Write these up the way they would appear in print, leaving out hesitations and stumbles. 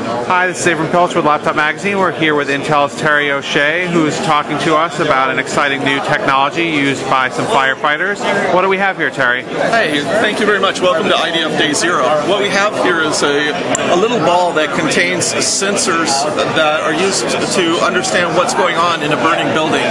Hi, this is Avram Pilch with Laptop Magazine. We're here with Intel's Terry O'Shea, who's talking to us about an exciting new technology used by some firefighters. What do we have here, Terry? Hey, thank you very much. Welcome to IDF Day Zero. What we have here is a little ball that contains sensors that are used to understand what's going on in a burning building.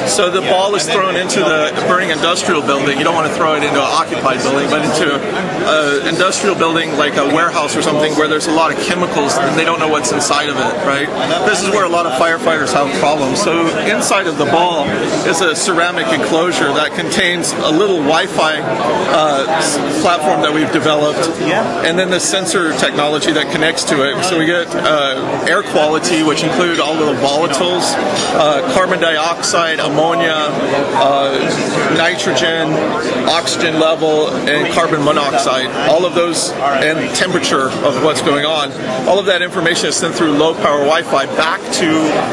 So the ball is thrown into the burning industrial building. You don't want to throw it into an occupied building, but into an industrial building like a warehouse or something where there's a lot of chemicals and they don't know what's inside of it, right? This is where a lot of firefighters have problems. So inside of the ball is a ceramic enclosure that contains a little Wi-Fi platform that we've developed, and then the sensor technology that connects to it. So we get air quality, which include all of the volatiles, carbon dioxide, ammonia, nitrogen, oxygen level, and carbon monoxide. All of those, and temperature of what's going on. All of that information is sent through low-power Wi-Fi back to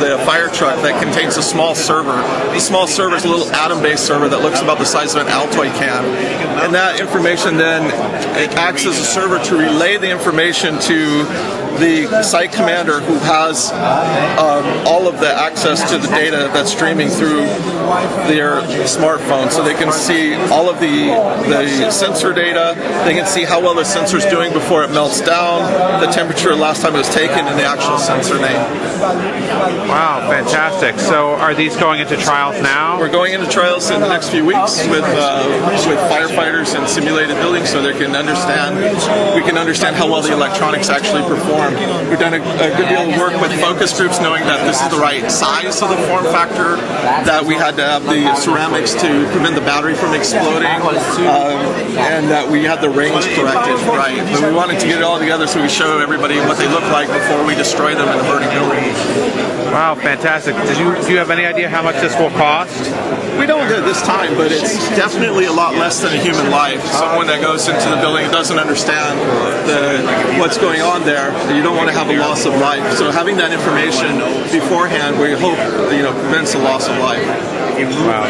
the fire truck that contains a small server. The small server is a little atom-based server that looks about the size of an Altoid can. And that information then acts as a server to relay the information to the site commander, who has all of the access to the data that's streaming through their smartphone, so they can see all of the sensor data. They can see how well the sensor is doing before it melts down, the temperature last time it was taken, and the actual sensor name. Wow, fantastic. So are these going into trials now? We're going into trials in the next few weeks with firefighters in simulated buildings, so we can understand how well the electronics actually perform. We've done a good deal of work with focus groups, knowing that this is the right size of the form factor, that we had to have the ceramics to prevent the battery from exploding, and that we had the range corrected right. But we wanted to get it all together so we show everybody what they look like before we destroy them in a burning building. Wow, fantastic. Do you have any idea how much this will cost? We don't at this time, but it's definitely a lot less than a human life. Someone that goes into the building and doesn't understand what's going on there, you don't want to have a loss of life. So having that information beforehand, we hope prevents a loss of life. Wow.